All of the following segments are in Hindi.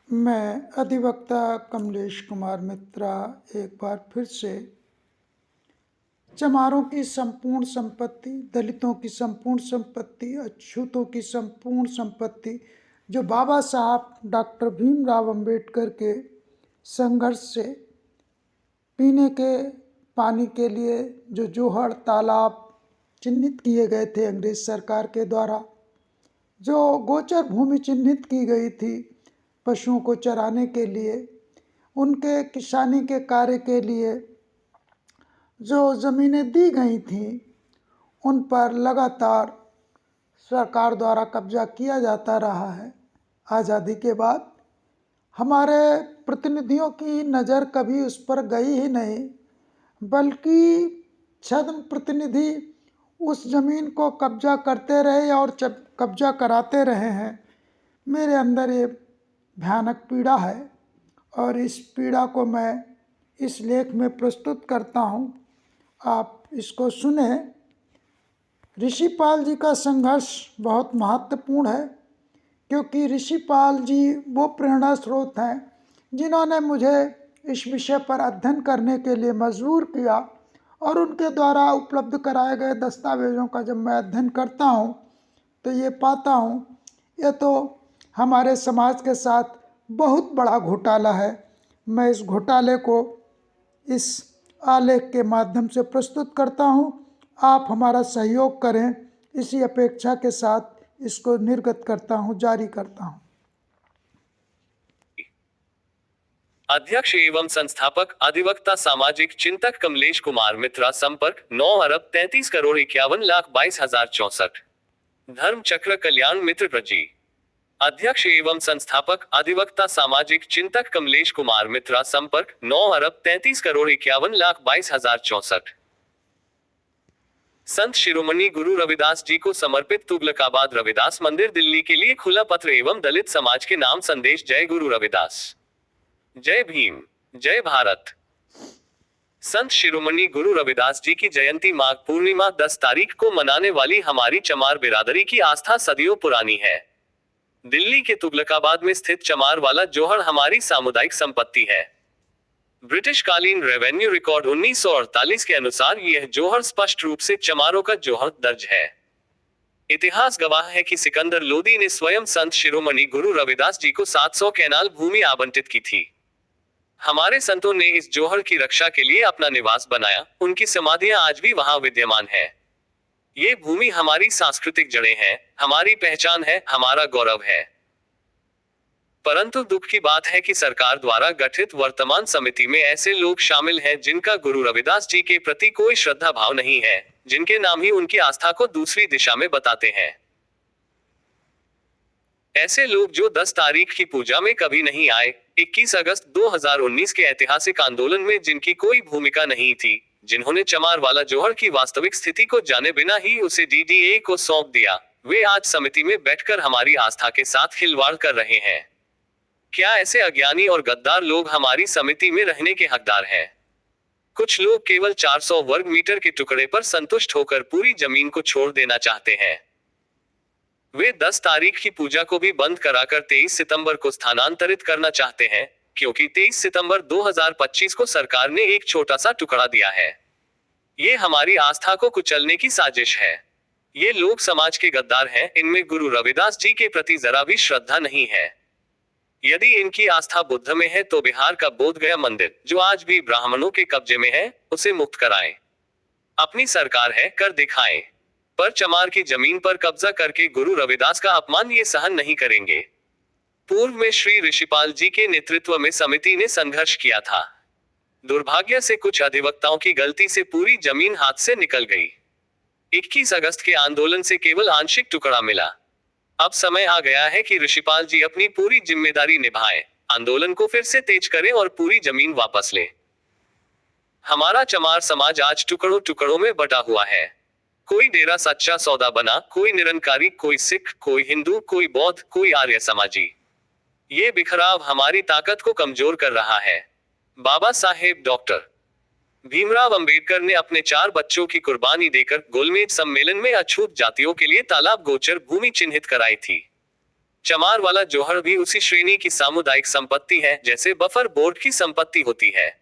मैं अधिवक्ता कमलेश कुमार मित्रा एक बार फिर से चमारों की संपूर्ण संपत्ति, दलितों की संपूर्ण संपत्ति, अछूतों की संपूर्ण संपत्ति जो बाबा साहब डॉक्टर भीमराव अंबेडकर के संघर्ष से पीने के पानी के लिए जो जोहड़ तालाब चिन्हित किए गए थे अंग्रेज सरकार के द्वारा, जो गोचर भूमि चिन्हित की गई थी पशुओं को चराने के लिए, उनके किसानी के कार्य के लिए जो ज़मीनें दी गई थीं, उन पर लगातार सरकार द्वारा कब्जा किया जाता रहा है। आज़ादी के बाद हमारे प्रतिनिधियों की नज़र कभी उस पर गई ही नहीं, बल्कि छद्म प्रतिनिधि उस ज़मीन को कब्जा करते रहे और कब्जा कराते रहे हैं। मेरे अंदर ये भयानक पीड़ा है और इस पीड़ा को मैं इस लेख में प्रस्तुत करता हूँ। आप इसको सुने। ऋषिपाल जी का संघर्ष बहुत महत्वपूर्ण है, क्योंकि ऋषिपाल जी वो प्रेरणा स्रोत हैं जिन्होंने मुझे इस विषय पर अध्ययन करने के लिए मजबूर किया, और उनके द्वारा उपलब्ध कराए गए दस्तावेज़ों का जब मैं अध्ययन करता हूँ तो ये पाता हूँ ये तो हमारे समाज के साथ बहुत बड़ा घोटाला है। मैं इस घोटाले को इस आलेख के माध्यम से प्रस्तुत करता हूँ। आप हमारा सहयोग करें, इसी अपेक्षा के साथ इसको निर्गत करता हूँ, जारी करता हूँ। अध्यक्ष एवं संस्थापक अधिवक्ता सामाजिक चिंतक कमलेश कुमार मित्रा। संपर्क 9,33,51,22,064। धर्म चक्र कल्याण मित्र प्रजी। अध्यक्ष एवं संस्थापक अधिवक्ता सामाजिक चिंतक कमलेश कुमार मित्रा। संपर्क 9,33,51,22,064। संत शिरोमणि गुरु रविदास जी को समर्पित तुगलकाबाद रविदास मंदिर दिल्ली के लिए खुला पत्र एवं दलित समाज के नाम संदेश। जय गुरु रविदास, जय भीम, जय भारत। संत शिरोमणि गुरु रविदास जी की जयंती माघ पूर्णिमा 10 तारीख को मनाने वाली हमारी चमार बिरादरी की आस्था सदियों पुरानी है। दिल्ली के तुगलकाबाद में स्थित चमार वाला जोहड़ हमारी सामुदायिक संपत्ति है। ब्रिटिश कालीन रेवेन्यू रिकॉर्ड 1948 के अनुसार यह जोहड़ स्पष्ट रूप से चमारों का जोहड़ दर्ज है। इतिहास गवाह है कि सिकंदर लोदी ने स्वयं संत शिरोमणि गुरु रविदास जी को 700 कैनाल भूमि आवंटित की थी। हमारे संतों ने इस जोहड़ की रक्षा के लिए अपना निवास बनाया। उनकी समाधियां आज भी वहां विद्यमान है। ये भूमि हमारी सांस्कृतिक जड़ें हैं, हमारी पहचान है, हमारा गौरव है। परंतु दुख की बात है कि सरकार द्वारा गठित वर्तमान समिति में ऐसे लोग शामिल हैं जिनका गुरु रविदास जी के प्रति कोई श्रद्धा भाव नहीं है, जिनके नाम ही उनकी आस्था को दूसरी दिशा में बताते हैं। ऐसे लोग जो 10 तारीख की पूजा में कभी नहीं आए, 21 अगस्त 2019 के ऐतिहासिक आंदोलन में जिनकी कोई भूमिका नहीं थी, जिन्होंने चमार वाला जोहड़ की वास्तविक स्थिति को जाने बिना ही उसे डीडीए को सौंप दिया, वे आज समिति में बैठकर हमारी आस्था के साथ खिलवाड़ कर रहे हैं। क्या ऐसे अज्ञानी और गद्दार लोग हमारी समिति में रहने के हकदार हैं? कुछ लोग केवल 400 वर्ग मीटर के टुकड़े पर संतुष्ट होकर पूरी जमीन को छोड़ देना चाहते हैं। वे 10 तारीख की पूजा को भी बंद कराकर 23 सितंबर को स्थानांतरित करना चाहते हैं, क्योंकि 23 सितंबर 2025 को सरकार ने एक छोटा सा टुकड़ा दिया है। ये हमारी आस्था को कुचलने की साजिश है। ये लोग समाज के गद्दार हैं, इनमें गुरु रविदास जी के प्रति जरा भी श्रद्धा नहीं है। यदि इनकी आस्था बुद्ध में है तो बिहार का बोधगया मंदिर, जो आज भी ब्राह्मणों के कब्जे में है, उसे मुक्त कराएं। अपनी सरकार है, कर दिखाएं। पर चमार की जमीन पर कब्जा करके गुरु रविदास का अपमान ये सहन नहीं करेंगे। पूर्व में श्री ऋषिपाल जी के नेतृत्व में समिति ने संघर्ष किया था। दुर्भाग्य से कुछ अधिवक्ताओं की गलती से पूरी जमीन हाथ से निकल गई। 21 अगस्त के आंदोलन से केवल आंशिक टुकड़ा मिला। अब समय आ गया है कि ऋषिपाल जी अपनी पूरी जिम्मेदारी निभाएं, आंदोलन को फिर से तेज करें और पूरी जमीन वापस लें। हमारा चमार समाज आज टुकड़ों टुकड़ों में बटा हुआ है। कोई डेरा सच्चा सौदा बना, कोई निरंकारी, कोई सिख, कोई हिंदू, कोई बौद्ध, कोई आर्य समाजी। ये बिखराव हमारी ताकत को कमजोर कर रहा है। बाबा साहेब डॉक्टर भीमराव अंबेडकर ने अपने 4 बच्चों की कुर्बानी देकर गोलमेज सम्मेलन में अछूत जातियों के लिए तालाब गोचर भूमि चिन्हित कराई थी। चमार वाला जोहड़ भी उसी श्रेणी की सामुदायिक संपत्ति है जैसे बफर बोर्ड की संपत्ति होती है।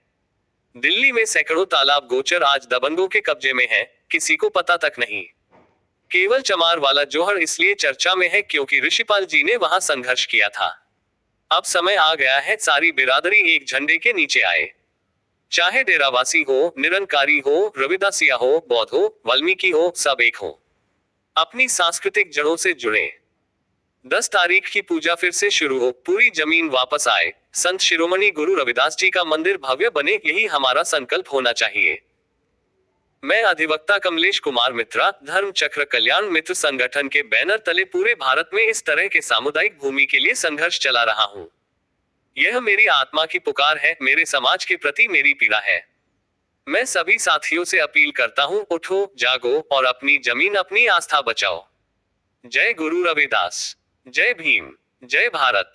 दिल्ली में सैकड़ों तालाब गोचर आज दबंगों के कब्जे में हैं, किसी को पता तक नहीं। केवल चमार वाला जोहड़ इसलिए चर्चा में है क्योंकि ऋषिपाल जी ने वहां संघर्ष किया था। अब समय आ गया है सारी बिरादरी एक झंडे के नीचे आए। चाहे डेरावासी हो, निरंकारी हो, रविदासिया हो, बौद्ध हो, वाल्मीकि हो, सब एक हो। अपनी सांस्कृतिक जड़ों से जुड़े। 10 तारीख की पूजा फिर से शुरू हो, पूरी जमीन वापस आए, संत शिरोमणि गुरु रविदास जी का मंदिर भव्य बने, यही हमारा संकल्प होना चाहिए। मैं अधिवक्ता कमलेश कुमार मित्रा, धर्म चक्र कल्याण मित्र संगठन के बैनर तले पूरे भारत में इस तरह के सामुदायिक भूमि के लिए संघर्ष चला रहा हूँ। यह मेरी आत्मा की पुकार है, मेरे समाज के प्रति मेरी पीड़ा है। मैं सभी साथियों से अपील करता हूँ, उठो, जागो और अपनी जमीन, अपनी आस्था बचाओ। जय गुरु रविदास, जय भीम, जय भारत।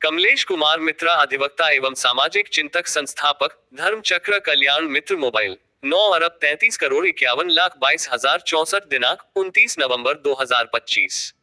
कमलेश कुमार मित्रा, अधिवक्ता एवं सामाजिक चिंतक, संस्थापक, धर्म चक्र कल्याण मित्र। मोबाइल 9,33,51,22,064, दिनांक 29 नवंबर 2025।